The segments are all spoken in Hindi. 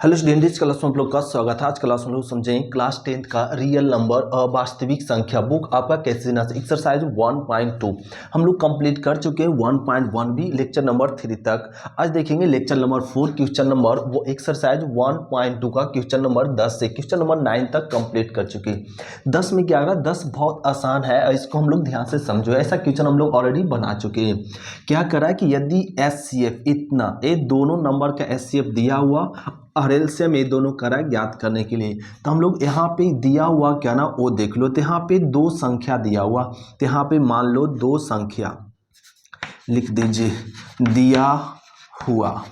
हेलो स्टूडेंट, इस क्लास में आप लोग का स्वागत है। आज क्लास में हम लोग समझेंगे क्लास 10th का रियल नंबर अवास्तविक संख्या बुक आपका कैसे देना है। एक्सरसाइज 1.2 हम लोग कंप्लीट कर चुके हैं। 1.1 भी लेक्चर नंबर 3 तक। आज देखेंगे लेक्चर नंबर 4 क्वेश्चन नंबर वो एक्सरसाइज 1.2 का क्वेश्चन नंबर 10 से क्वेश्चन नंबर 9 तक कंप्लीट कर चुके हैं। 10 में क्या आ रहा, 10 बहुत आसान है, इसको हम लोग ध्यान से समझो। ऐसा क्वेश्चन हम लोग ऑलरेडी बना चुके हैं। क्या करा है कि यदि एचसीएफ इतना, ये दोनों नंबर का एचसीएफ दिया हुआ और एलसीएम ये दोनों करा ज्ञात करने के लिए, तो हम लोग यहाँ पे दिया हुआ क्या ना वो देख लो। तो यहाँ पे दो संख्या दिया हुआ, तो यहाँ पे मान लो दो संख्या लिख दीजिए। दिया हुआ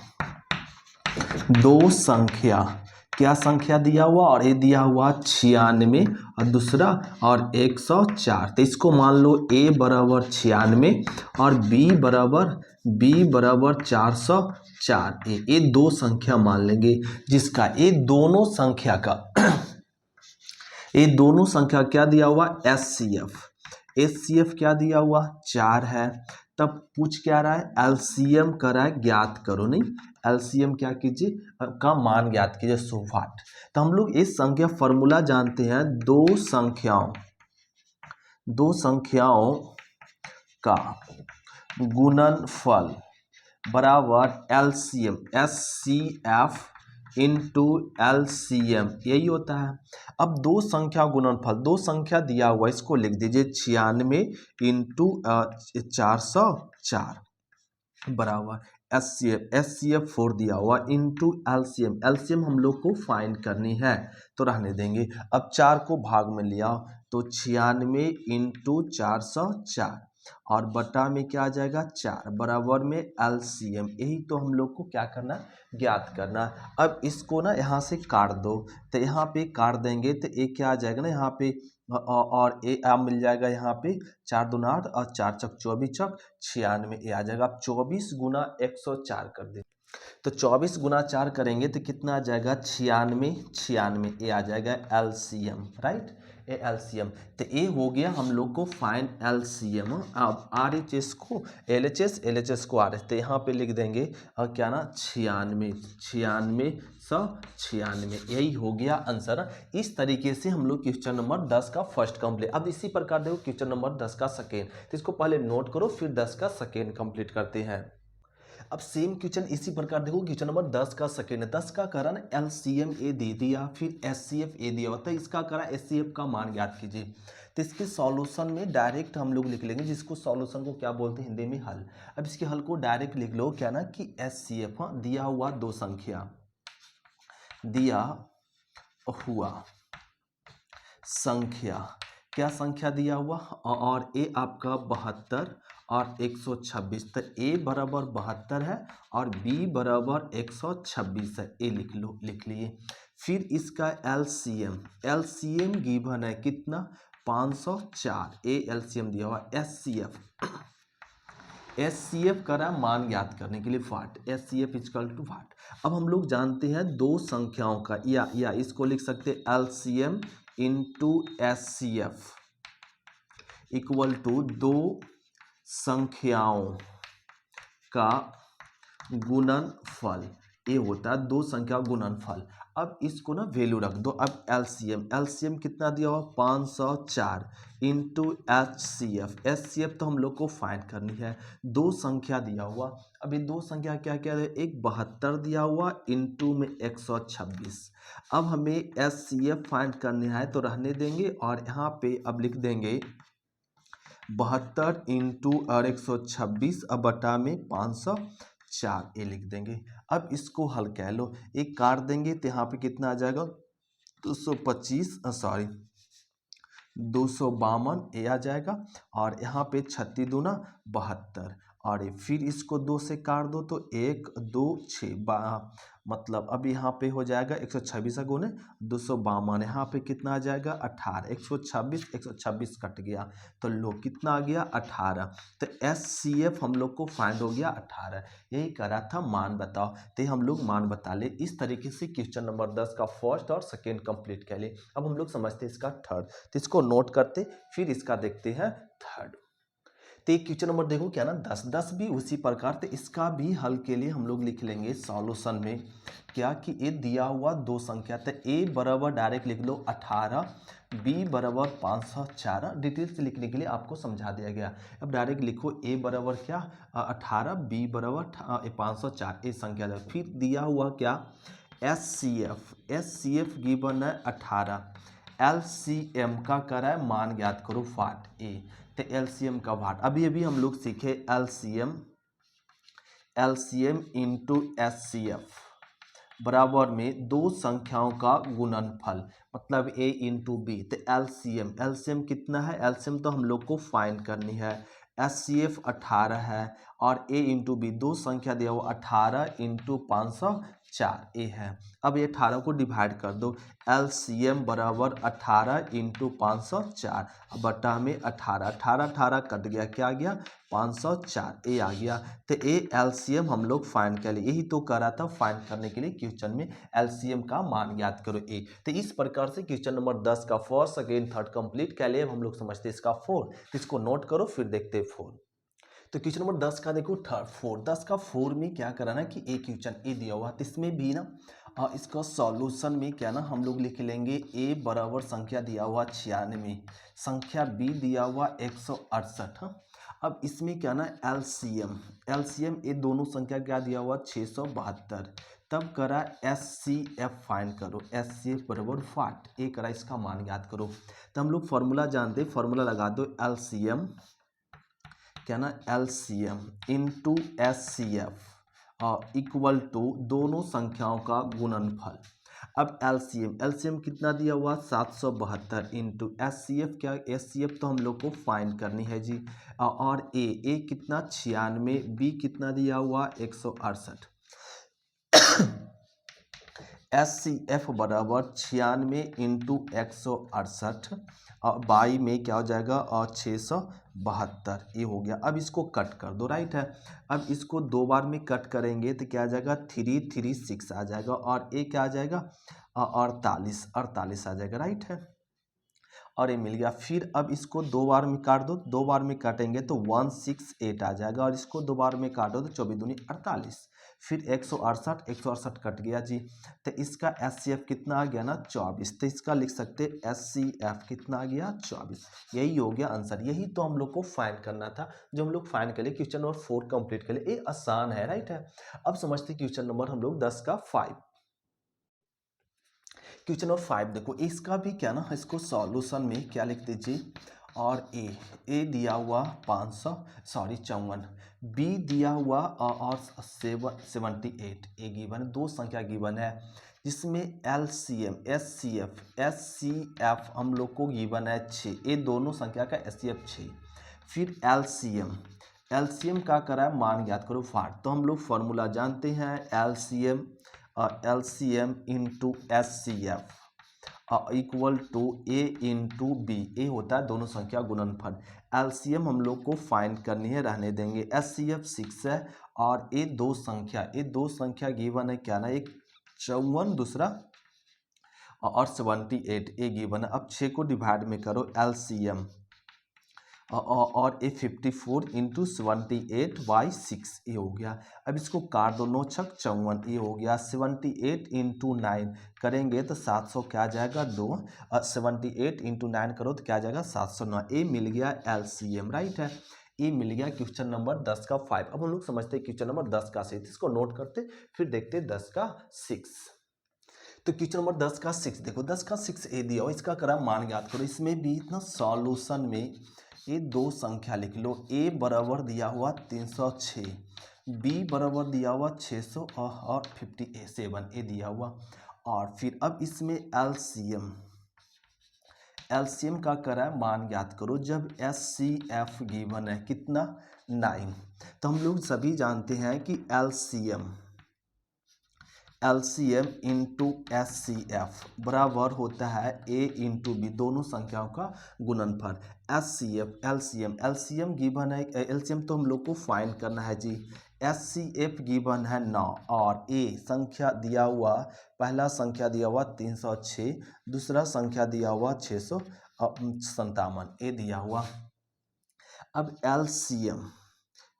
दो संख्या, क्या संख्या दिया हुआ, और ये दिया हुआ 96 और दूसरा और 104। तो इसको मान लो a बराबर 96 और b बराबर 404। ये दो संख्या मान लेंगे, जिसका ये दोनों संख्या का ये दोनों संख्या क्या दिया हुआ, एचसीएफ क्या दिया हुआ 4 है। तब पूछ क्या रहा है, एलसीएम कर रहा है ज्ञात करो। नहीं, एलसीएम क्या कीजिए का मान ज्ञात कीजिए। सो व्हाट, तो हम लोग इस संख्या फॉर्मूला जानते हैं। दो संख्याओं का गुणनफल बराबर एलसीएम, एचसीएफ इंटू एलसीएम, यही होता है। अब दो संख्या गुणनफल, दो संख्या दिया हुआ, इसको लिख दीजिए 96 इंटू 404 बराबर एचसीएफ 4 दिया हुआ इंटू एलसीएम हम लोग को फाइंड करनी है, तो रहने देंगे। अब 4 को भाग में लिया तो 96 इंटू 404 और बटा में क्या आ जाएगा 4 बराबर में एलसीएम। यही तो हम लोग को क्या करना, ज्ञात करना। अब इसको ना यहाँ से काट दो, तो यहाँ पे काट देंगे तो ये क्या आ जाएगा ना यहाँ पे, और ये आप मिल जाएगा यहाँ पे 4 दूना 8 और 4 चक 24 चक 96 ये आ जाएगा। आप 24 गुना 104 कर दें, तो 24 गुना 4 करेंगे तो कितना आ जाएगा 96 ये आ जाएगा एलसीएम, राइट। ए एलसीएम, तो ये हो गया हम लोग को फाइंड एलसीएम। अब आरएचएस को एलएचएस को आरएच, तो यहाँ पे लिख देंगे और क्या ना 96 यही हो गया आंसर। इस तरीके से हम लोग क्वेश्चन नंबर 10 का फर्स्ट कंप्लीट। अब इसी प्रकार देखो क्वेश्चन नंबर 10 का सेकेंड, तो इसको पहले नोट करो, फिर 10 का सेकेंड कंप्लीट करते हैं। अब सेम क्वेश्चन इसी प्रकार देखो, क्वेश्चन नंबर 10 का सेकेंड है। 10 का करा ना एलसीएम ए दे दिया, फिर एचसीएफ ए दिया होता है, इसका करा एचसीएफ का मान ज्ञात कीजिए। तो इसके सॉल्यूशन में डायरेक्ट हम लोग लिख लेंगे, जिसको सॉल्यूशन को क्या बोलते हैं हिंदी में, हल। अब इसके हल को डायरेक्ट लिख लो क्या ना कि एचसीएफ, हाँ, दिया हुआ दो संख्या, दिया हुआ संख्या, क्या संख्या दिया हुआ, और ए आपका 72 और 126, तो ए बराबर 72 है और बी बराबर 126 है, ए लिख लो, लिख लिए। फिर इसका एलसीएम गिवन है कितना 504, ए एलसीएम दिया हुआ। एचसीएफ करा मान ज्ञात करने के लिए फाट, एचसीएफ इक्वल टू फाट। अब हम लोग जानते हैं दो संख्याओं का, या इसको लिख सकते हैं LCM into HCF equal to दो संख्याओं का गुणनफल, ये होता है दो संख्या गुणनफल। अब इसको ना वैल्यू रख दो। अब एलसीएम कितना दिया हुआ 504 इंटू एचसीएफ तो हम लोग को फाइंड करनी है। दो संख्या दिया हुआ, अब ये दो संख्या क्या क्या है, एक 72 दिया हुआ इंटू में 126। अब हमें एचसीएफ फाइंड करना है, तो रहने देंगे और यहाँ पे अब लिख देंगे 72 इंटू और 126 अब बटा में 504 ये लिख देंगे। अब इसको हल कह लो, एक काट देंगे तो यहाँ पे कितना आ जाएगा 252 ये आ जाएगा, और यहाँ पे 36 दूना 72 और फिर इसको 2 से काट दो तो 1 2 6 मतलब अब यहाँ पे हो जाएगा 126 गुने 252, यहाँ पे कितना आ जाएगा 18, 126 कट गया तो लो कितना आ गया 18। तो एचसीएफ हम लोग को फाइंड हो गया 18, यही करा था मान बताओ, तो हम लोग मान बता ले। इस तरीके से क्वेश्चन नंबर 10 का फर्स्ट और सेकेंड कंप्लीट कर ले। अब हम लोग समझते हैं इसका थर्ड, तो इसको नोट करते फिर इसका देखते हैं थर्ड। तो तो एक क्वेश्चन नंबर देखो क्या ना 10 10 भी उसी प्रकार, तो इसका भी हल के लिए हम लोग लिख लेंगे सॉल्यूशन में क्या कि ए दिया हुआ दो संख्या, तो ए बराबर डायरेक्ट लिख लो 18, बी बराबर 504, डिटेल से लिखने के लिए आपको समझा दिया गया। अब डायरेक्ट लिखो ए बराबर क्या 18, बी बराबर 504, ए संख्या दे। फिर दिया हुआ क्या एस सी एफ गिवन है 18, LCM का करा है मान ज्ञात करो 5 ए, तो LCM का भाट अभी अभी हम लोग सीखे LCM इंटू SCF बराबर में दो संख्याओं का गुणनफल, मतलब A इंटू बी, तो LCM कितना है, LCM तो हम लोग को फाइंड करनी है, SCF 18 है और A इंटू बी दो संख्या दिया हुआ 18 इंटू 504 ए है। अब ये 18 को डिवाइड कर दो, LCM बराबर 18 इंटू 504, बटा में 18 कट गया, क्या आ गया 504 ए आ गया। तो ए LCM हम लोग फाइंड कर लिए, यही तो कर रहा था फाइंड करने के लिए क्वेश्चन में LCM का मान ज्ञात करो ए। तो इस प्रकार से क्वेश्चन नंबर 10 का फर्स्ट सेकेंड थर्ड कंप्लीट कर लिए। हम लोग समझते हैं इसका 4, इसको नोट करो फिर देखते हैं 4। तो क्वेश्चन नंबर 10 का देखो थर्ड 4, 10 का 4 में क्या कराना कि एक क्वेश्चन ए दिया हुआ, तो इसमें भी ना इसका सॉल्यूशन में क्या ना हम लोग लिख लेंगे ए बराबर संख्या दिया हुआ 96, संख्या बी दिया हुआ 168। अब इसमें क्या ना LCM ये दोनों संख्या क्या दिया हुआ 672, तब करा SCF फाइंड करो, SCF बराबर 5 ए करा, इसका मान ज्ञात करो। तो हम लोग फॉर्मूला जानते, फॉर्मूला लगा दो LCM क्या ना LCM into SCF equal to दोनों संख्याओं का गुणनफल। अब LCM कितना दिया हुआ 772 इंटू SCF, क्या SCF तो हम लोग को फाइंड करनी है जी, और ए कितना 96, बी कितना दिया हुआ 168, SCF बराबर 96 इंटू 168 और बाई में क्या हो जाएगा और 672 ये हो गया। अब इसको कट कर दो, राइट है। अब इसको दो बार में कट करेंगे तो क्या आ जाएगा 336 आ जाएगा और ये क्या आ जाएगा 48 आ जाएगा, राइट है। और ये मिल गया। फिर अब इसको दो बार में काट दो, दो बार में काटेंगे तो 168 आ जाएगा और इसको दो बार में काटो तो 24 दूनी 48, फिर 168 कट गया जी। तो इसका SCF कितना आ गया ना 24, तो इसका लिख सकते SCF कितना आ गया 24। यही हो गया आंसर, यही तो हम लोग को फाइंड करना था जो हम लोग फाइंड कर लिए क्वेश्चन नंबर 4 कंप्लीट कर लिए। ये आसान है, राइट है। अब समझते क्वेश्चन नंबर हम लोग 10 का 5। क्वेश्चन नंबर 5 देखो, इसका भी क्या ना इसको सॉल्यूशन में क्या लिख दीजिए, और ए दिया हुआ 54, बी दिया हुआ और 78 ए गिवन, दो संख्या गिवन है जिसमें LCM SCF हम लोग को गिवन है 6, ये दोनों संख्या का SCF 6। फिर LCM का करा है मान ज्ञात करो 5, तो हम लोग फॉर्मूला जानते हैं LCM into SCF equal to A into B, A होता है दोनों संख्या गुणनफल। LCM हम लोग को फाइंड करनी है, रहने देंगे। SCF 6 है और ये दो संख्या गिवन है क्या ना, एक 54 दूसरा और 78 ए गिवन है। अब 6 को डिवाइड में करो LCM और ए 54 इंटू 78/6 ये हो गया। अब इसको काट दो, 9 छक 54 ये हो गया। 78 इंटू 9 करेंगे तो 700 क्या आ जाएगा 2, 78 इंटू 9 करो तो क्या आ जाएगा 709, ये मिल गया LCM, राइट है। ये मिल गया क्वेश्चन नंबर 10 का 5। अब हम लोग समझते हैं क्वेश्चन नंबर 10 का 6, इसको नोट करते फिर देखते 10 का 6। तो क्वेश्चन नंबर 10 का 6 देखो, 10 का 6 ए दिया हो, इसका करा मान ज्ञात करो। इसमें भी इतना सॉल्यूशन में ये दो संख्या लिख लो, ए बराबर दिया हुआ 306, बी बराबर दिया हुआ 600 और 57 ए दिया हुआ। और फिर अब इसमें LCM का करा है मान ज्ञात करो। जब SCF गिवन है कितना 9, तो हम लोग सभी जानते हैं कि LCM इंटू SCF बराबर होता है A इंटू बी, दोनों संख्याओं का गुणनफल। LCM गिवन है, LCM तो हम लोग को फाइंड करना है जी। SCF गिवन है 9 और A संख्या दिया हुआ, पहला संख्या दिया हुआ 306, दूसरा संख्या दिया हुआ 657 ए दिया हुआ। अब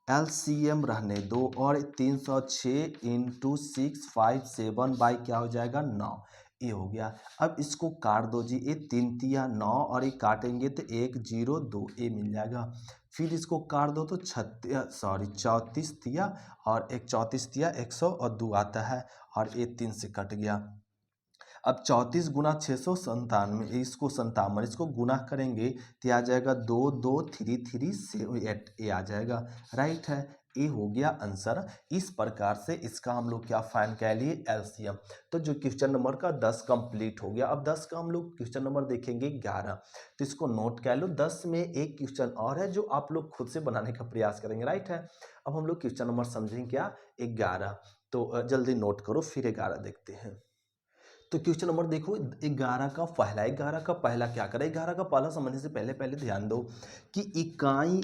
एलसीएम रहने दो और 306 इंटू 657 बाई क्या हो जाएगा 9, ये हो गया। अब इसको काट दो जी, ये 3 तिया 9 और ये काटेंगे तो 1 0 2 ये मिल जाएगा। फिर इसको काट दो तो 34 तिया और एक 34 तिया 100 और 2 आता है और ये 3 से कट गया। अब 34 गुना 697, इसको 57 इसको गुना करेंगे तो आ जाएगा 2 2 3 3 से 8 ये आ जाएगा। राइट है, ये हो गया आंसर। इस प्रकार से इसका हम लोग क्या फाइंड कर लिए एलसीएम। तो जो क्वेश्चन नंबर का 10 कंप्लीट हो गया। अब 10 का हम लोग क्वेश्चन नंबर देखेंगे 11, तो इसको नोट कर लो। 10 में एक क्वेश्चन और है जो आप लोग खुद से बनाने का प्रयास करेंगे। राइट है, अब हम लोग क्वेश्चन नंबर समझेंगे क्या 11, तो जल्दी नोट करो फिर 11 देखते हैं। तो क्वेश्चन नंबर देखो 11 का पहला, 11 का पहला क्या करें। 11 का पहला समझने से पहले ध्यान दो कि इकाई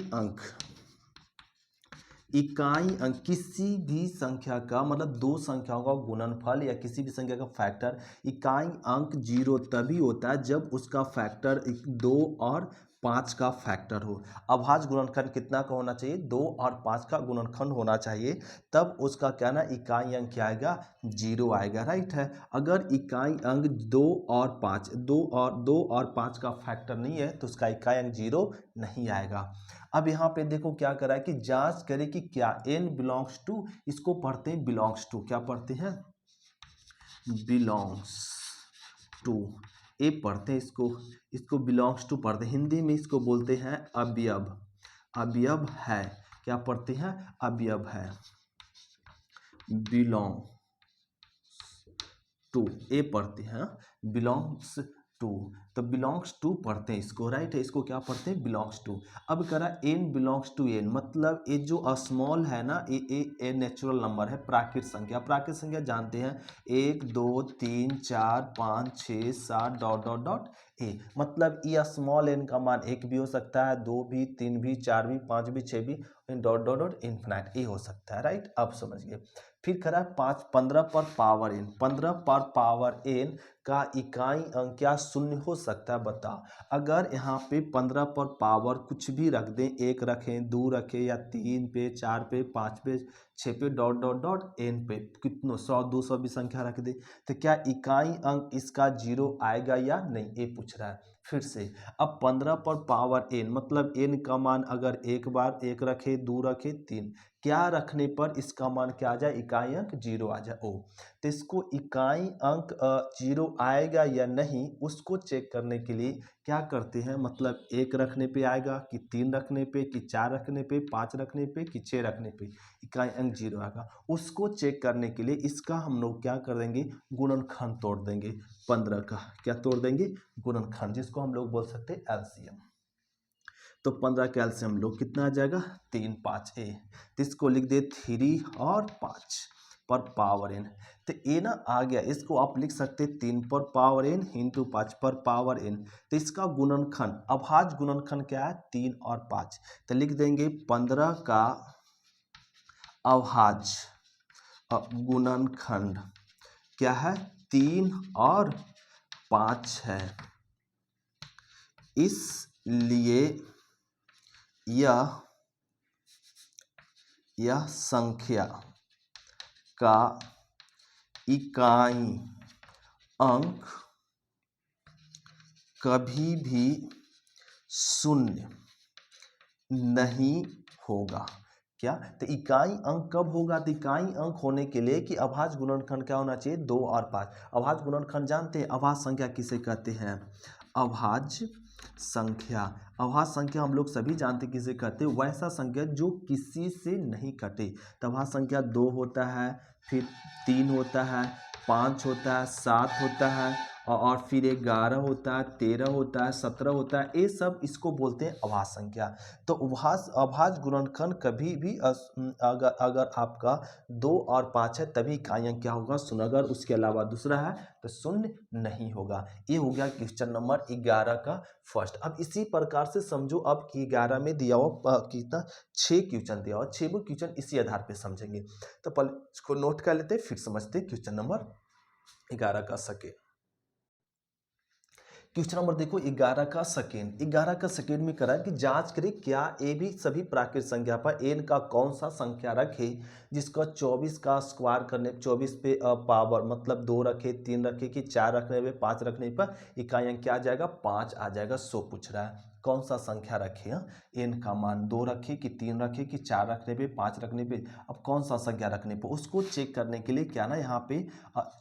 अंक किसी भी संख्या का मतलब दो संख्याओं का गुणनफल या किसी भी संख्या का फैक्टर, इकाई अंक 0 तभी होता है जब उसका फैक्टर 2 और 5 का फैक्टर हो। अभाज्य गुणनखंड कितना का होना चाहिए 2 और 5 का गुणनखंड होना चाहिए, तब उसका क्या ना इकाई अंक क्या आएगा 0 आएगा। राइट है, अगर इकाई अंक 2 और 5 का फैक्टर नहीं है तो उसका इकाई अंक 0 नहीं आएगा। अब यहाँ पे देखो क्या करा है कि जांच करें कि क्या n बिलोंग्स टू, इसको पढ़ते हैं बिलोंग्स टू, क्या पढ़ते हैं बिलोंग्स टू, ए पढ़ते हैं इसको बिलोंग्स टू पढ़ते हैं। हिंदी में इसको बोलते हैं अवयव है, क्या पढ़ते हैं अवयव है, बिलोंग टू ए पढ़ते हैं बिलोंग्स टू, तो बिलोंग्स टू पढ़ते हैं इसको। राइट है, इसको क्या पढ़ते हैं बिलोंग्स टू। अब करा n बिलोंग्स टू n, मतलब ये जो स्मॉल है ना ये नेचुरल नंबर है, प्राकृत संख्या। प्राकृत संख्या जानते हैं 1 2 3 4 5 6 7 डॉट डॉट डॉट ए, मतलब ये स्मॉल n का मान 1 भी हो सकता है, 2 भी, 3 भी, 4 भी, 5 भी, 6 भी, डॉट डॉट डॉट इन्फिनाइट ए हो सकता है। राइट, अब समझिए। फिर करा 15 पर पावर n, 15 पर पावर n का इकाई अंक क्या शून्य हो सकता है बता। अगर यहाँ पे 15 पर पावर कुछ भी रख दें, 1 रखें, 2 रखें या 3 पे, 4 पे, 5 पे, 6 पे, डॉट डॉट डॉट n पे, कितनों 100 200 भी संख्या रख दे, तो क्या इकाई अंक इसका 0 आएगा या नहीं, ये पूछ रहा है। फिर से अब 15 पर पावर n, मतलब n का मान अगर एक बार 1 रखे, 2 रखे, 3, क्या रखने पर इसका मान क्या आ जाए इकाई अंक 0 आ जाए। ओ, तो इसको इकाई अंक 0 आएगा या नहीं उसको चेक करने के लिए क्या करते हैं, मतलब 1 रखने पे आएगा कि 3 रखने पे कि 4 रखने पे, 5 रखने पे कि 6 रखने पे इकाई अंक 0 आएगा। उसको चेक करने के लिए इसका हम लोग क्या कर देंगे गुणनखंड तोड़ देंगे। 15 का क्या तोड़ देंगे गुणनखंड, जिसको हम लोग बोल सकते हैं एलसीएम। तो 15 का एलसीएम लोग कितना आ जाएगा 3 5 ए, तो इसको लिख दे 3 और 5 पर पावर n, तो ए ना आ गया, इसको आप लिख सकते 3 पर पावर n इंटू 5 पर पावर n। तो इसका गुणनखंड अभाज्य गुणनखंड क्या है 3 और 5, तो लिख देंगे 15 का अभाज्य गुणनखंड क्या है 3 और 5 है, इसलिए यह संख्या का इकाई अंक कभी भी शून्य नहीं होगा। क्या, तो इकाई अंक कब होगा, तो इकाई अंक होने के लिए कि अभाज्य गुणनखंड क्या होना चाहिए 2 और 5। अभाज्य गुणनखंड जानते हैं अभाज्य संख्या किसे कहते हैं, अभाज्य संख्या, अभाज्य संख्या हम लोग सभी जानते किसे कहते हैं, वैसा संख्या जो किसी से नहीं कटे। तो अभाज्य संख्या 2 होता है, फिर 3 होता है, 5 होता है, 7 होता है और फिर 11 होता है, 13 होता है, 17 होता है, ये सब इसको बोलते हैं अभाज्य संख्या। तो अभाज्य गुणनखंड कभी भी अगर आपका 2 और 5 है तभी इकाई अंक क्या होगा शून्य, अगर उसके अलावा दूसरा है तो शून्य नहीं होगा। ये हो गया क्वेश्चन नंबर 11 का फर्स्ट। अब इसी प्रकार से समझो अब कि 11 में दिया हुआ कितना 6 क्वेश्चन दिया हुआ, 6 क्वेश्चन इसी आधार पे समझेंगे। तो पहले इसको नोट कर लेते फिर समझते क्वेश्चन नंबर 11 का सके। क्वेश्चन नंबर देखो 11 का सेकेंड। 11 का सेकेंड में करा कि जांच करें क्या ए भी सभी प्राकृत संख्या पर एन का कौन सा संख्या रखे जिसका 24 का स्क्वायर करने 24 पे पावर मतलब 2 रखे 3 रखे कि 4 रखने पे 5 रखने पर इकाई अंक क्या आ जाएगा 5 आ जाएगा। सो पूछ रहा है कौन सा संख्या रखे एन का मान 2 रखे कि 3 रखे कि 4 रखने पे 5 रखने पे। अब कौन सा संख्या रखने पे उसको चेक करने के लिए क्या ना यहाँ पे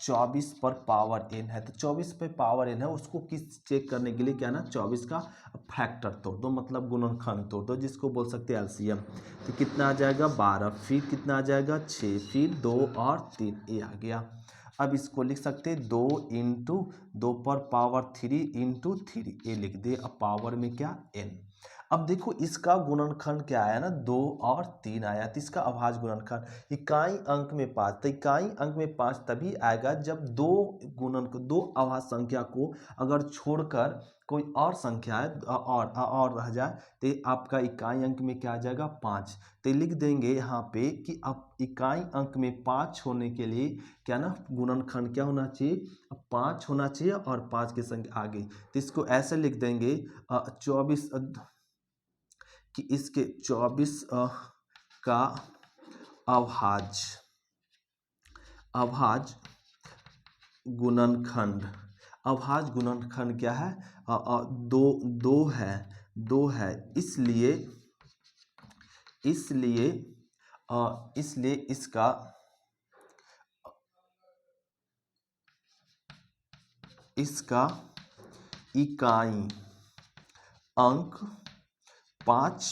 24 पर पावर एन है तो 24 पे पावर एन है उसको किस चेक करने के लिए क्या ना 24 का फैक्टर तोड़ दो मतलब गुणनखंड तोड़ दो जिसको बोल सकते हैं एलसीएम। तो कितना आ जाएगा 12 फिर कितना आ जाएगा 6 फिर 2 और 3 ये आ गया। अब इसको लिख सकते हैं 2 इंटू 2 पर पावर 3 इंटू 3 ये लिख दे। अब पावर में क्या n। अब देखो इसका गुणनखंड क्या आया ना 2 और 3 आया तो इसका अभाज्य गुणनखंड इकाई अंक में 5 तो इकाई अंक में 5 तभी आएगा जब दो अभाज्य संख्या को अगर छोड़कर कोई और संख्या है और रह जाए तो आपका इकाई अंक में क्या आ जाएगा 5। तो लिख देंगे यहाँ पे कि अब इकाई अंक में 5 होने के लिए क्या ना गुणनखंड क्या होना चाहिए 5 होना चाहिए और 5 की संख्या आगे। तो इसको ऐसे लिख देंगे 24 कि इसके 24 का अभाज्य गुणनखंड। अभाज्य गुणनखंड क्या है 2 है इसलिए इसका इकाई अंक 5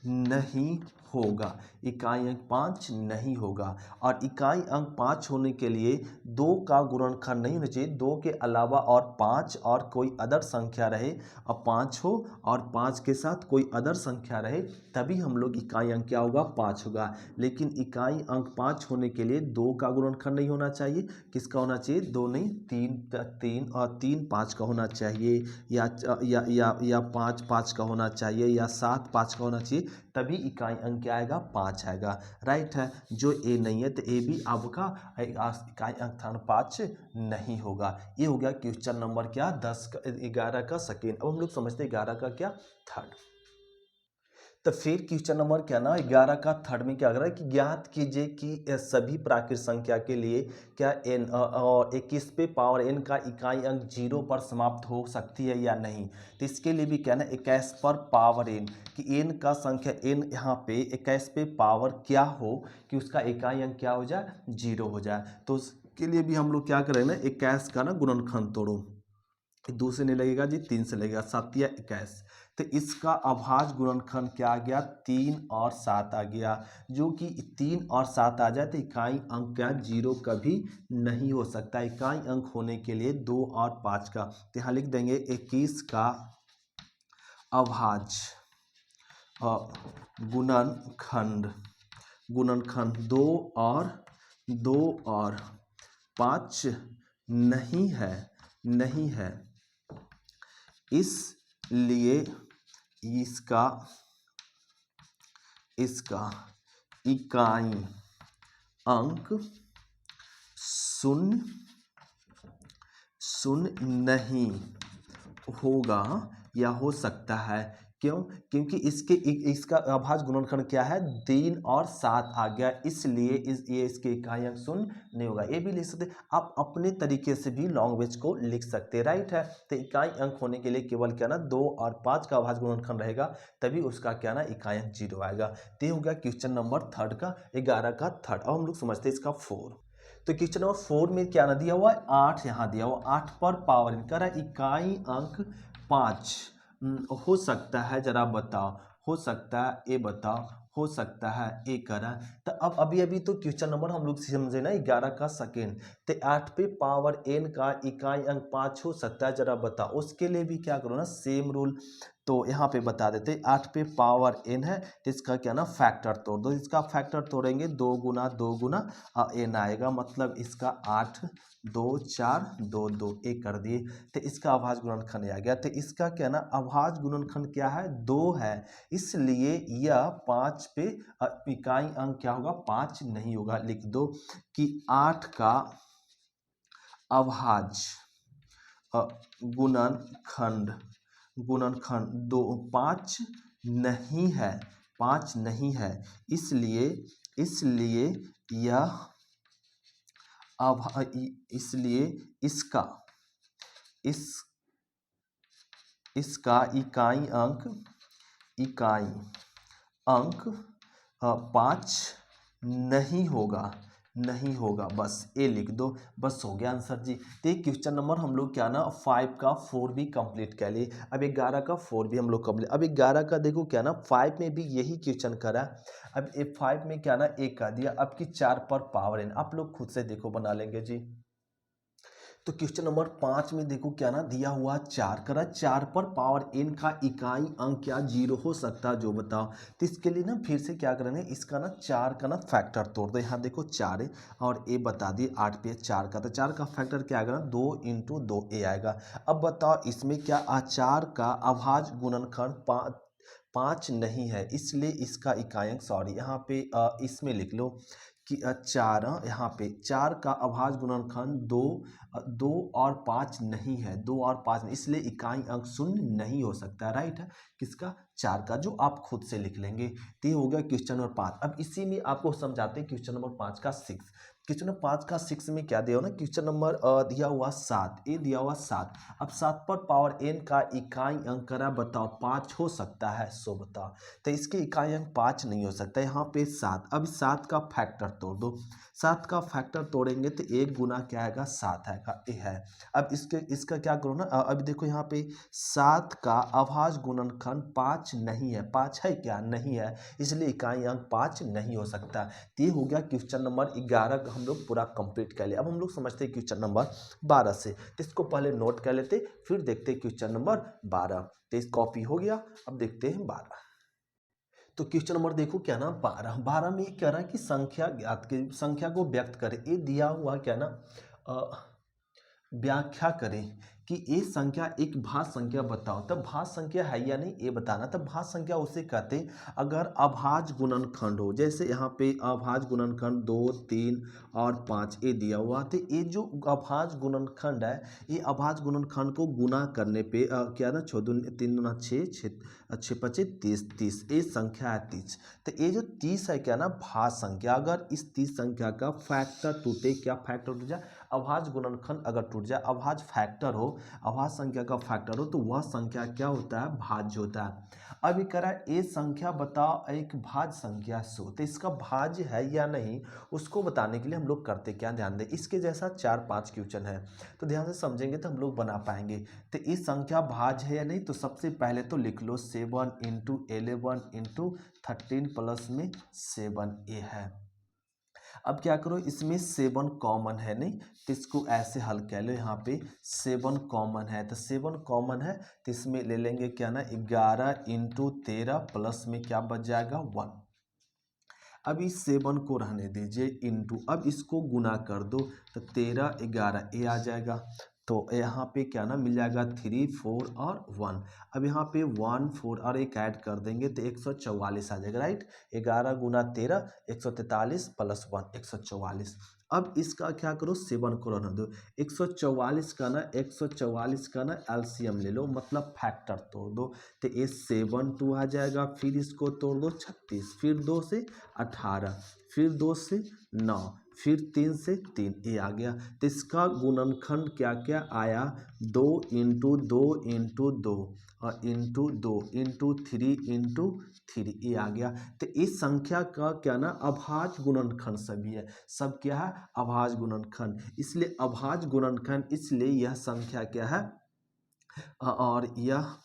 नहीं होगा। इकाई अंक 5 नहीं होगा और इकाई अंक 5 होने के लिए 2 का गुणनखंड नहीं होना चाहिए 2 के अलावा और 5 और कोई अदर संख्या रहे और 5 हो और 5 के साथ कोई अदर संख्या रहे तभी हम लोग इकाई अंक क्या होगा 5 होगा। लेकिन इकाई अंक 5 होने के लिए 2 का गुणनखंड नहीं होना चाहिए किसका होना चाहिए 2 नहीं 3 और 3 5 का होना चाहिए या 5 5 का होना चाहिए या 7 5 का होना चाहिए तभी इकाई अंक क्या आएगा 5 आएगा। राइट है जो ए नहीं है तो ए भी आपका इकाई अंक 5 नहीं होगा। ये हो गया क्वेश्चन नंबर क्या 11 का सेकेंड। अब हम लोग समझते हैं 11 का क्या थर्ड। तो फिर क्वेश्चन नंबर क्या ना 11 का थर्ड में क्या कर रहा है कि ज्ञात कीजिए कि सभी प्राकृत संख्या के लिए क्या n और 21 पे पावर n का इकाई अंक 0 पर समाप्त हो सकती है या नहीं। तो इसके लिए भी क्या ना 21 पर पावर n कि n का संख्या n यहाँ पे 21 पे पावर क्या हो कि उसका इकाई अंक क्या हो जाए 0 हो जाए। तो उसके लिए भी हम लोग क्या करें ना 21 का ना गुणनखंड तोड़ो 2 से नहीं लगेगा जी 3 से लगेगा 7 या 21। तो इसका अभाज्य गुणनखंड क्या आ गया 3 और 7 आ गया जो कि 3 और 7 आ जाए तो इकाई अंक क्या 0 कभी नहीं हो सकता। इकाई अंक होने के लिए 2 और 5 का तो यहाँ लिख देंगे 21 का अभाज्य गुणनखंड 2 और 5 नहीं है इसलिए इसका इकाई अंक शून्य नहीं होगा या हो सकता है। क्यों क्योंकि इसका अभाज्य गुणनखंड क्या है 3 और 7 आ गया इसलिए ये इसके इकाई अंक शून्य नहीं होगा। ये भी लिख सकते आप अपने तरीके से भी लॉन्ग्वेज को लिख सकते हैं। राइट है तो इकाई अंक होने के लिए केवल क्या ना 2 और 5 का अभाज्य गुणनखंड रहेगा तभी उसका क्या ना इकाई अंक 0 आएगा। तो ये हो गया क्वेश्चन नंबर थर्ड का 11 का थर्ड। अब हम लोग समझते हैं इसका 4। तो क्वेश्चन नंबर 4 में क्या ना दिया हुआ है 8 यहाँ दिया हुआ 8 पर पावर इनका रहा इकाई अंक 5 हो सकता है जरा बताओ हो सकता है ये बताओ हो सकता है ये करा। तो अब अभी तो क्वेश्चन नंबर हम लोग समझे ना 11 का सेकेंड तो 8 पे पावर n का इकाई अंक 5 हो सकता है जरा बताओ। उसके लिए भी क्या करो ना सेम रूल तो यहाँ पे बता देते 8 पे पावर n है तो इसका क्या ना फैक्टर तोड़ दो। इसका फैक्टर तोड़ेंगे 2 गुना n आएगा मतलब इसका 8 2 4 2 2 1 कर दिए तो इसका अभाज्य गुणनखंड आ गया। तो इसका क्या ना अभाज्य गुणनखंड क्या है 2 है इसलिए यह 5 पे इकाई अंक क्या होगा 5 नहीं होगा। लिख दो कि 8 का अभाज्य गुणनखंड, गुणनखंड दो 5 नहीं है, 5 नहीं है, इसलिए इसलिए यह इसलिए इसका इस इसका इकाई अंक 5 नहीं होगा, नहीं होगा। बस ए लिख दो, बस हो गया आंसर जी। तो एक क्वेश्चन नंबर हम लोग क्या ना 5 का 4 भी कंप्लीट कर लिए। अब 11 का 4 भी हम लोग कंप्लीट। अब 11 का देखो क्या ना 5 में भी यही क्वेश्चन करा। अब ए 5 में क्या ना एक का दिया, अब की 4 पर पावर एन, आप लोग खुद से देखो बना लेंगे जी। तो क्वेश्चन नंबर 5 में देखो क्या ना दिया हुआ 4 करा, 4 पर पावर n का इकाई अंक क्या 0 हो सकता है जो बताओ। तो इसके लिए ना फिर से क्या करेंगे, इसका ना 4 का ना फैक्टर तोड़ दो। यहाँ देखो 4 है और ए बता दिए 8 पे 4 का, तो 4 का फैक्टर क्या आएगा ना 2 × 2 ए आएगा। अब बताओ इसमें क्या 4 का अभाज्य गुणनखंड 5 नहीं है, इसलिए इसका इकाई अंक सॉरी यहाँ पे इसमें लिख लो कि 4 यहाँ पे 4 का अभाज्य गुणनखंड 2 और 5 नहीं है, 2 और 5 नहीं, इसलिए इकाई अंक 0 नहीं हो सकता। राइट है किसका 4 का, जो आप खुद से लिख लेंगे। तो ये हो गया क्वेश्चन नंबर 5। अब इसी में आपको समझाते हैं क्वेश्चन नंबर 5 का 6। क्वेश्चन नंबर 5 का 6 में क्या दिया हो ना, क्वेश्चन नंबर दिया हुआ 7, ए दिया हुआ 7। अब 7 पर पावर n का इकाई अंक करा, बताओ 5 हो सकता है, सो बताओ। तो इसके इकाई अंक 5 नहीं हो सकता, यहाँ पे 7। अब 7 का फैक्टर तोड़ दो, 7 का फैक्टर तोड़ेंगे तो 1 गुना क्या आएगा 7 आएगा, ये है। अब इसका क्या करो ना, अभी देखो यहाँ पे 7 का अभाज्य गुणनखंड 5 नहीं है, 5 है क्या नहीं है, इसलिए इकाई अंक 5 नहीं हो सकता। तो ये हो गया क्वेश्चन नंबर 11 का हम लोग पूरा कंप्लीट कर लिया। अब हम लोग समझते हैं क्वेश्चन नंबर 12 से, तो इसको पहले नोट कर लेते फिर देखते हैं क्वेश्चन नंबर 12। तो इस कॉपी हो गया, अब देखते हैं 12। तो क्वेश्चन नंबर देखो क्या ना 12 में कह रहा है कि संख्या ज्ञात के संख्या को व्यक्त करें। ये दिया हुआ क्या ना व्याख्या करें कि ये संख्या एक भाज्य संख्या बताओ। तब भाज्य संख्या है या नहीं ये बताना। तब भाज्य संख्या उसे कहते हैं अगर अभाज्य गुणनखंड हो, जैसे यहाँ पे अभाज्य गुणनखंड 2, 3 और 5 ये दिया हुआ। तो ये जो अभाज्य गुणनखंड है, ये अभाज्य गुणनखंड को गुना करने पे क्या ना 3 दूना 6, 6 5 30, 30 ये संख्या है 30। तो ये जो 30 है क्या ना भाज्य संख्या, अगर इस 30 संख्या का फैक्टर टूटे, क्या फैक्टर टूट जाए, अभाज्य गुणनखंड अगर टूट जाए, अभाज्य फैक्टर हो, अभाज्य संख्या का फैक्टर हो, तो वह संख्या क्या होता है भाज्य होता है। अब ये कह रहा है ये संख्या बताओ एक भाज्य संख्या सो, तो इसका भाज्य है या नहीं उसको बताने के लिए हम लोग करते क्या, ध्यान दें। इसके जैसा 4-5 क्वेश्चन है, तो ध्यान से समझेंगे तो हम लोग बना पाएंगे। तो ये संख्या भाज्य है या नहीं, तो सबसे पहले तो लिख लो 7 × 11 × 13 प्लस में 7 ये है। अब क्या करो, इसमें 7 कॉमन है नहीं, तो इसको ऐसे हल कर लो। यहाँ पे 7 कॉमन है, तो 7 कॉमन है तो इसमें ले लेंगे क्या ना 11 × 13 प्लस में क्या बच जाएगा 1। अब इस 7 को रहने दीजिए इंटू, अब इसको गुना कर दो तो 13 11 ये आ जाएगा। तो यहाँ पे क्या ना मिल जाएगा 3 4 और 1। अब यहाँ पे 1 4 और एक ऐड कर देंगे तो 144 आ जाएगा। Right 11 × 13 143 plus 1 144। अब इसका क्या करो 7 को रहने दो, 144 का ना एलसीएम ले लो, मतलब फैक्टर तोड़ दो। तो ये 7 2 आ जाएगा, फिर इसको तोड़ दो 36, फिर 2 से 18, फिर 2 से 9, फिर 3 से 3 ये आ गया। तो इसका गुणनखंड क्या क्या आया 2 × 2 × 2 और इंटू 2 × 3 × 3 ये आ गया। तो इस संख्या का क्या ना अभाज्य गुणनखंड सभी है, सब क्या है अभाज्य गुणनखंड, इसलिए अभाज्य गुणनखंड, इसलिए यह संख्या क्या है और यह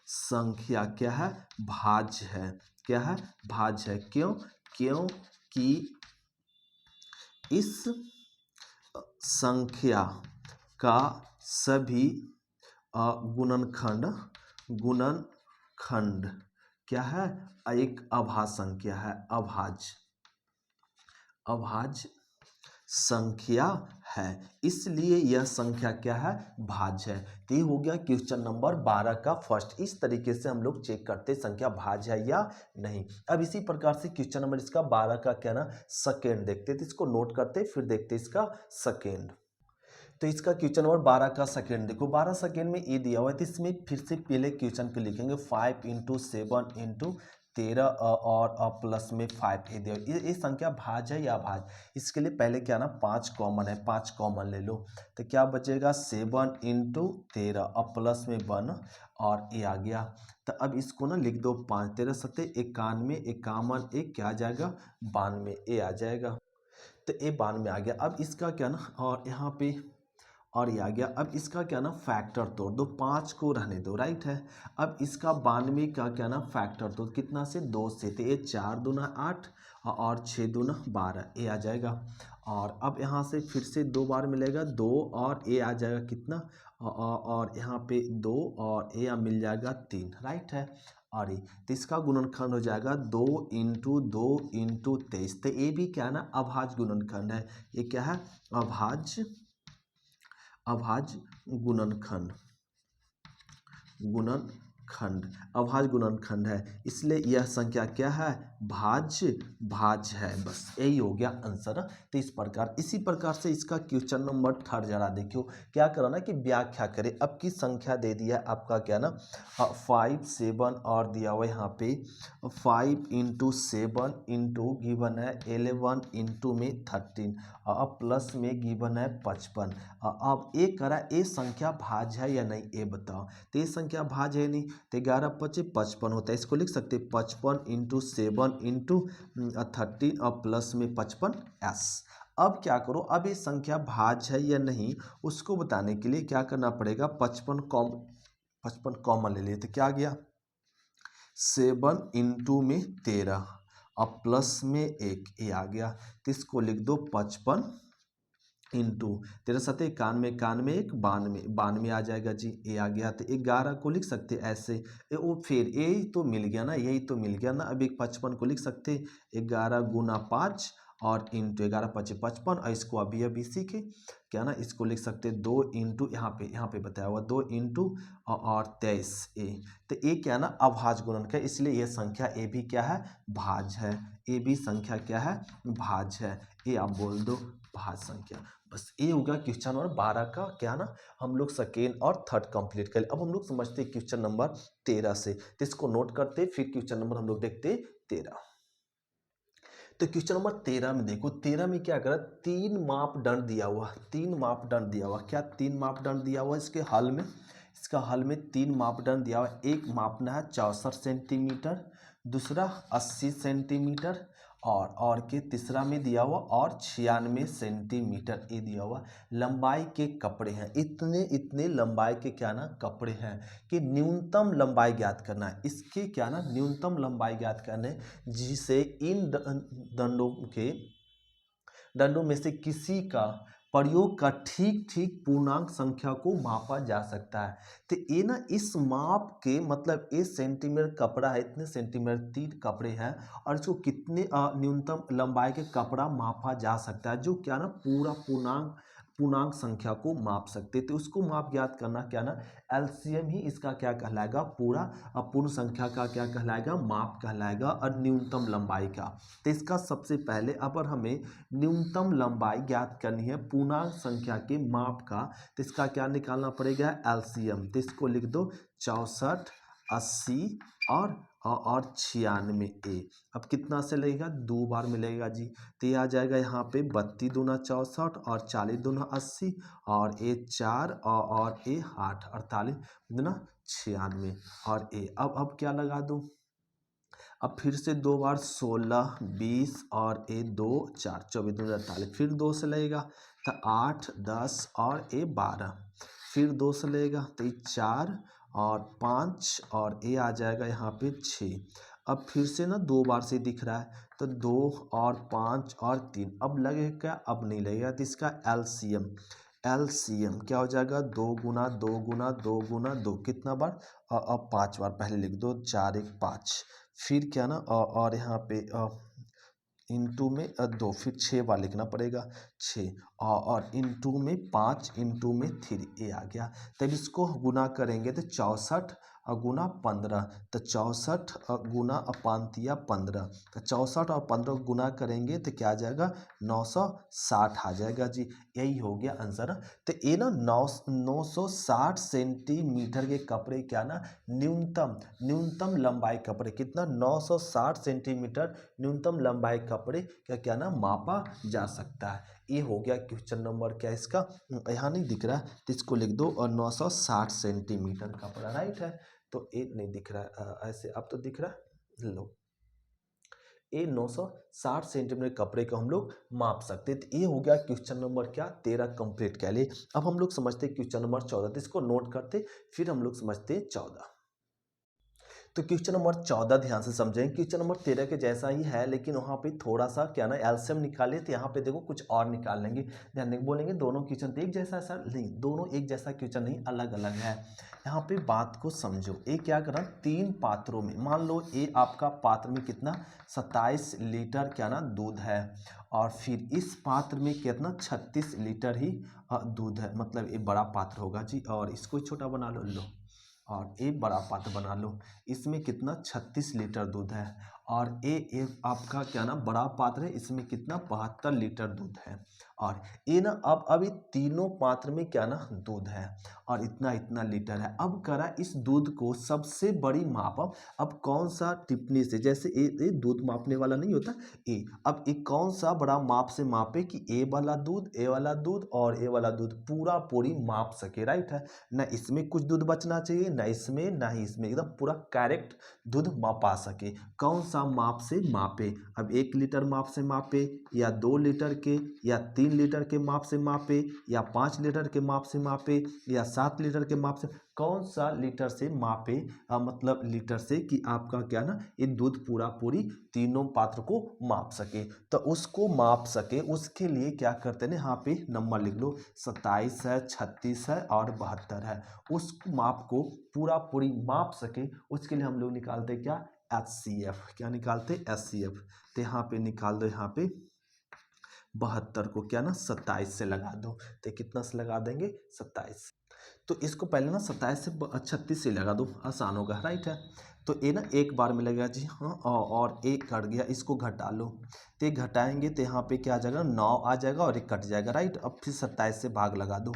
संख्या क्या है भाज्य है, क्या है भाज्य है। क्यों, क्योंकि इस संख्या का सभी गुणनखंड क्या है एक अभाज्य संख्या है, अभाज्य संख्या है, इसलिए यह संख्या क्या है भाज्य है। तो ये हो गया क्वेश्चन नंबर 12 का फर्स्ट। इस तरीके से हम लोग चेक करते संख्या भाज्य है या नहीं। अब इसी प्रकार से क्वेश्चन नंबर इसका 12 का क्या ना सेकेंड देखते, तो इसको नोट करते फिर देखते इसका सेकेंड। तो इसका क्वेश्चन नंबर 12 का सेकेंड देखो, 12 सेकेंड में ये दिया हुआ है, तो इसमें फिर से पहले क्वेश्चन को लिखेंगे 5 इंटू 7 इंटू 13 और प्लस में 5 ये दिया। ये संख्या भाज्य है या अभाज्य, इसके लिए पहले क्या ना 5 कॉमन है, 5 कॉमन ले लो, तो क्या बचेगा 7 इंटू 13 और प्लस में 1 और ये आ गया। तो अब इसको ना लिख दो 5 13 सत्ते 91, 51 एक क्या आ जाएगा 92 ये आ जाएगा। तो ये 92 आ गया। अब इसका क्या ना और यहाँ पे और ये आ गया। अब इसका क्या ना फैक्टर तोड़ दो, 5 को रहने दो, राइट है। अब इसका 92 का क्या ना फैक्टर तोड़, कितना से 2 से, तो ये 4 दूना 8 और 6 दूना 12 ये आ जाएगा। और अब यहाँ से फिर से 2 बार मिलेगा 2 और ये आ जाएगा कितना और यहाँ पे 2 और ये मिल जाएगा 3, राइट है। और ये तो इसका गुणनखंड हो जाएगा 2 इंटू 2 इंटू 23, तो ये भी क्या ना अभाज्य गुणनखंड है। ये क्या है अभाज्य गुणनखंड, अभाज्य गुणनखंड है, इसलिए यह संख्या क्या है भाज्य है। बस यही हो गया आंसर। तो इस प्रकार इसी प्रकार से इसका क्वेश्चन नंबर 3 जरा देखियो क्या करो ना कि व्याख्या करें। अब की संख्या दे दिया है आपका क्या ना 5 7 और दिया हुआ यहाँ पे 5 इंटू 7 इंटू गिवन है 11 इंटू में 13 अब प्लस में गिवन है 55। अब ये करा ये संख्या भाज्य है या नहीं ये बताओ। तो ये संख्या भाज्य है नहीं, तो 11 5 55 होता है, इसको लिख सकते 55 इंटू 7 इंटू 13 और प्लस में 55 एस। अब क्या करो, अब ये संख्या भाज्य है या नहीं उसको बताने के लिए क्या करना पड़ेगा 55 कॉमन ले लिए, तो क्या आ गया 7 इंटू में 13 और प्लस में 1 ये आ गया। तो इसको लिख दो 55 इंटू 13 सत्ते 91 91 1 92 92 आ जाएगा जी ये आ गया। तो 11 को लिख सकते ऐसे वो फिर यही तो मिल गया ना, यही तो मिल गया ना। अब एक 55 को लिख सकते 11 गुना 5 और इंटू 11 5 55 और इसको अभी सीखे क्या ना इसको लिख सकते 2 इंटू यहाँ पे बताया हुआ 2 इंटू और 23 ए। तो ये क्या ना अभाज्य गुणनखंड है, इसलिए ये संख्या ए भी क्या है भाज्य है, ए भी संख्या क्या है भाज्य है। ये आप बोल दो भाज्य संख्या। बस ये होगा क्वेश्चन नंबर 12 का क्या ना हम लोग सेकेंड और थर्ड कंप्लीट करें। अब हम लोग समझते हैं क्वेश्चन नंबर 13 से, तो इसको नोट करते फिर क्वेश्चन नंबर हम लोग देखते 13। तो क्वेश्चन नंबर 13 में देखो 13 में क्या करा 3 मापदंड दिया हुआ, 3 मापदंड दिया हुआ, क्या 3 मापदंड दिया हुआ इसके हल में, इसका हल में 3 मापदंड दिया हुआ। एक मापना है 64 सेंटीमीटर, दूसरा 80 सेंटीमीटर और के तीसरा में दिया हुआ और 96 सेंटीमीटर ये दिया हुआ। लंबाई के कपड़े हैं, इतने लंबाई के क्या ना कपड़े हैं कि न्यूनतम लंबाई ज्ञात करना है। इसके क्या ना न्यूनतम लंबाई ज्ञात करने जिसे इन दंडों में से किसी का प्रयोग का ठीक पूर्णांक संख्या को मापा जा सकता है। तो ये ना इस माप के मतलब 1 सेंटीमीटर कपड़ा है, इतने सेंटीमीटर 3 कपड़े हैं और इसको कितने न्यूनतम लंबाई के कपड़ा मापा जा सकता है जो क्या ना पूरा पूर्णांक संख्या को माप सकते। तो उसको माप ज्ञात करना क्या ना एलसीएम ही इसका क्या कहलाएगा पूर्ण संख्या का क्या कहलाएगा माप कहलाएगा और न्यूनतम लंबाई का। तो इसका सबसे पहले अगर हमें न्यूनतम लंबाई ज्ञात करनी है पूर्णांक संख्या के माप का, तो इसका क्या निकालना पड़ेगा एलसीएम। तो इसको लिख दो 64 80 और 96 ए। अब कितना से लगेगा 2 बार मिलेगा जी, तो ये आ जाएगा यहाँ पे 32 दूना 64 और 40 दूना 80 और ए 4 और ए 8 48 दूना 96 और ए। अब क्या लगा दूँ, अब फिर से 2 बार 16 20 और ए 2 4 24 दूना 48, फिर 2 से लगेगा तो 8 10 और ए 12, फिर 2 से लगेगा तो 4 और 5 और ए आ जाएगा यहाँ पे 6। अब फिर से ना 2 बार से दिख रहा है तो 2 और 5 और 3, अब लगेगा क्या अब नहीं लगेगा। तो इसका एलसीएम क्या हो जाएगा 2 गुना 2 गुना 2 गुना 2 कितना बार अब 5 बार, पहले लिख दो 4 1 5, फिर क्या ना और यहाँ पे इंटू में 2, फिर 6 बार लिखना पड़ेगा 6 और इंटू में 5 इंटू में 3 ये आ गया। तब इसको गुना करेंगे तो 64 गुना 15, तो 64 गुना 5 या 15, तो 64 और 15 गुना करेंगे तो क्या आ जाएगा 960 आ जाएगा जी। यही हो गया आंसर। तो ये ना 960 सेंटीमीटर के कपड़े क्या ना न्यूनतम लंबाई कपड़े कितना 960 सेंटीमीटर न्यूनतम लंबाई कपड़े क्या ना मापा जा सकता है। ये हो गया क्वेश्चन नंबर क्या इसका, यहाँ नहीं दिख रहा है तो इसको लिख दो और 960 सेंटीमीटर कपड़ा राइट है। तो ये नहीं दिख रहा है ऐसे, अब तो दिख रहा है, लो ये 960 सेंटीमीटर कपड़े को हम लोग माप सकते हैं। तो ये हो गया क्वेश्चन नंबर क्या 13 कंप्लीट कह लिए। अब हम लोग समझते हैं क्वेश्चन नंबर 14, तो इसको नोट करते फिर हम लोग समझते हैं 14। तो क्वेश्चन नंबर 14 ध्यान से समझें, क्वेश्चन नंबर 13 के जैसा ही है लेकिन वहाँ पे थोड़ा सा क्या ना एलसीएम निकाले, तो यहाँ पे देखो कुछ और निकाल लेंगे। ध्यान देंगे, बोलेंगे दोनों क्वेश्चन तो एक जैसा है सर, नहीं दोनों एक जैसा क्वेश्चन नहीं, अलग अलग है। यहाँ पे बात को समझो, ये क्या करा 3 पात्रों में, मान लो ये आपका पात्र में कितना 27 लीटर क्या ना दूध है, और फिर इस पात्र में कितना 36 लीटर ही दूध है, मतलब ये बड़ा पात्र होगा जी, और इसको छोटा बना लो और एक बड़ा पात्र बना लो, इसमें कितना 36 लीटर दूध है, और ये आपका क्या ना बड़ा पात्र है, इसमें कितना 72 लीटर दूध है। और ये ना अब ये तीनों पात्र में क्या ना दूध है और इतना इतना लीटर है। अब करा इस दूध को सबसे बड़ी माप, अब कौन सा टिप्पणी से, जैसे ये दूध मापने वाला नहीं होता ए, अब ये कौन सा बड़ा माप से मापे कि ए वाला दूध, ए वाला दूध और ए वाला दूध पूरा पूरी माप सके, राइट है ना। इसमें कुछ दूध बचना चाहिए ना इसमें ना ही इसमें, एकदम पूरा करेक्ट दूध मापा सके। कौन सा माप से मापे, अब 1 लीटर माप से मापे या 2 लीटर के या 3 लीटर के माप से मापे या 5 लीटर के माप से मापे या 7 लीटर के माप से, कौन सा लीटर से मापे, मतलब लीटर से कि आपका क्या ना ये दूध पूरा पूरी तीनों पात्र को माप सके। तो उसको माप सके उसके लिए क्या करते हैं, यहाँ पे नंबर लिख लो 27 है, 36 है और 72 है। उस माप को पूरा पूरी माप सके उसके लिए हम लोग निकालते क्या HCF, क्या निकालते HCF। तो यहाँ पे निकाल दो, यहाँ पे 72 को क्या ना 27 से लगा दो, तो कितना से लगा देंगे 27। तो इसको पहले ना 27 से 36 से लगा दो, आसान होगा, राइट है। तो ये ना एक बार में लगेगा जी हाँ, और एक कट गया, इसको घटा लो, तो घटाएंगे तो यहाँ पे क्या आ जाएगा 9 आ जाएगा और एक कट जाएगा, राइट। अब फिर 27 से भाग लगा दो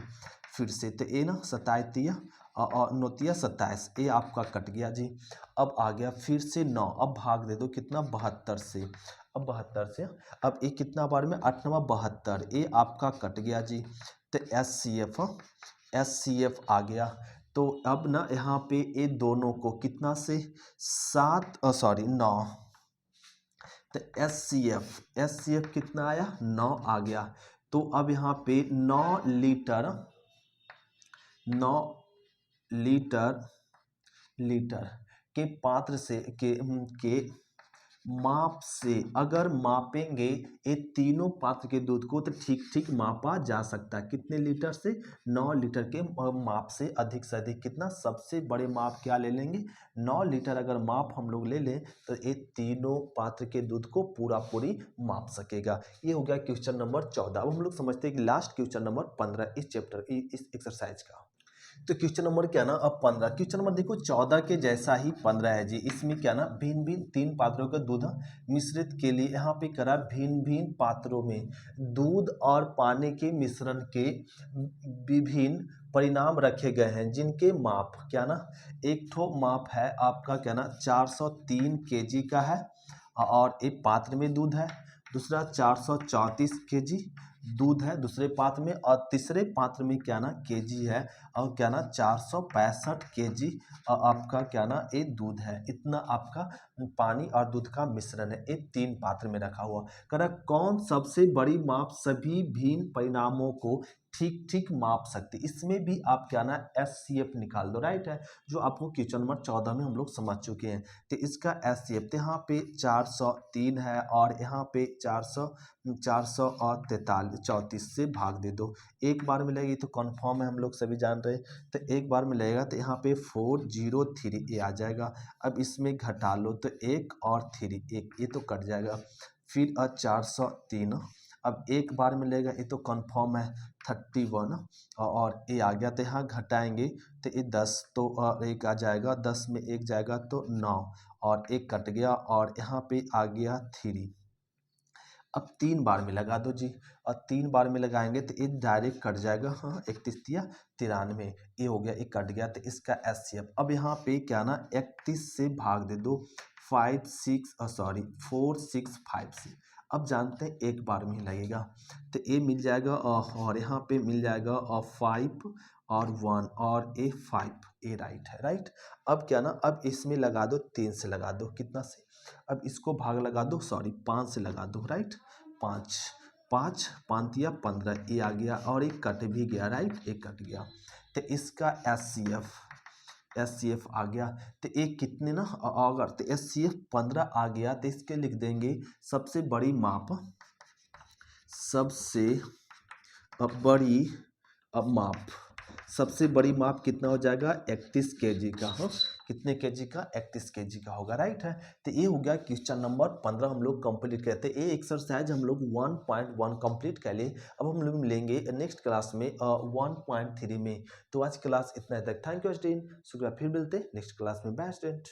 फिर से, तो ये ना 27 और 9 27, ये आपका कट गया जी। अब आ गया फिर से 9, अब भाग दे दो कितना 72 से, अब 72 से, अब ये कितना बार में 8 9 72, ये आपका कट गया जी। तो HCF आ गया। तो अब ना यहाँ पे ये दोनों को कितना से 9, तो HCF कितना आया 9 आ गया। तो अब यहाँ पे 9 लीटर के पात्र से के माप से अगर मापेंगे ये तीनों पात्र के दूध को, तो ठीक ठीक मापा जा सकता है। कितने लीटर से 9 लीटर के माप से अधिक से अधिक कितना, सबसे बड़े माप क्या ले लेंगे 9 लीटर अगर माप हम लोग ले लें तो ये तीनों पात्र के दूध को पूरा पूरी माप सकेगा। ये हो गया क्वेश्चन नंबर 14। अब हम लोग समझते हैं कि लास्ट क्वेश्चन नंबर 15 इस चैप्टर इस एक्सरसाइज का। तो क्वेश्चन नंबर क्या ना अब 15, क्वेश्चन नंबर देखो 14 के जैसा ही 15 है जी। इसमें क्या ना भिन्न भिन्न 3 पात्रों का दूध मिश्रित के लिए यहाँ पे करा भिन्न भिन्न पात्रों में दूध और पानी के मिश्रण के विभिन्न परिणाम रखे गए हैं, जिनके माप क्या ना एक ठो माप है आपका क्या ना 403 केजी का है और एक पात्र में दूध है, दूसरा 434 केजी दूध है दूसरे पात्र में, और तीसरे पात्र में क्या ना केजी है और क्या ना 465 केजी आपका क्या ना ये दूध है। इतना आपका पानी और दूध का मिश्रण है, एक 3 पात्र में रखा हुआ। कह कौन सबसे बड़ी माप सभी भिन्न परिणामों को ठीक ठीक माप सकती, इसमें भी आप क्या ना HCF निकाल दो, राइट है, जो आपको क्वेश्चन नंबर 14 में हम लोग समझ चुके हैं। तो इसका HCF तो यहाँ पे 403 है और यहाँ पे 434 से भाग दे दो, एक बार में लगेगी तो कन्फर्म है, हम लोग सभी जान रहे हैं। तो एक बार में लगेगा तो यहाँ पे 403 ये आ जाएगा। अब इसमें घटा लो तो 1 और 3 एक ये तो कट जाएगा, फिर 403 अब एक बार में लेगा ये तो कन्फर्म है 31 और ये आ गया। तो यहाँ घटाएंगे तो ये 10 तो एक आ जाएगा, 10 में एक जाएगा तो 9 और एक कट गया और यहाँ पे आ गया 3। अब 3 बार में लगा दो जी, और 3 बार में लगाएंगे तो ये डायरेक्ट कट जाएगा, हाँ 31 ये हो गया, ये कट गया, तो इसका एचसीएफ अब यहाँ पे क्या ना 31 से भाग दे दो 4 6 5 से। अब जानते हैं एक बार में ही लगेगा, तो ये मिल जाएगा और यहाँ पे मिल जाएगा 5 और 1 और ए 5, ए राइट है, राइट। अब क्या ना, अब इसमें लगा दो 3 से लगा दो, कितना से, अब इसको भाग लगा दो 5 से लगा दो, राइट। 5 5 5 या 15, ये आ गया और एक कट भी गया, राइट, एक कट गया, तो इसका एस सी एफ आ गया। तो एक कितने ना, अगर तो एस सी एफ 15 आ गया तो इसके लिख देंगे सबसे बड़ी माप, सबसे बड़ी माप, सबसे बड़ी माप कितना हो जाएगा 31 केजी का, हाँ कितने केजी का 31 केजी का होगा, राइट है। तो ये हो गया क्वेश्चन नंबर 15 हम लोग कंप्लीट करते हैं। ये एक्सरसाइज हम लोग 1.1 कंप्लीट कर लिए। अब हम लोग लेंगे नेक्स्ट क्लास में 1.3 में। तो आज क्लास इतना तक, थैंक यू स्टूडेंट, शुक्रिया, फिर मिलते हैं नेक्स्ट क्लास में, बाय स्टूडेंट।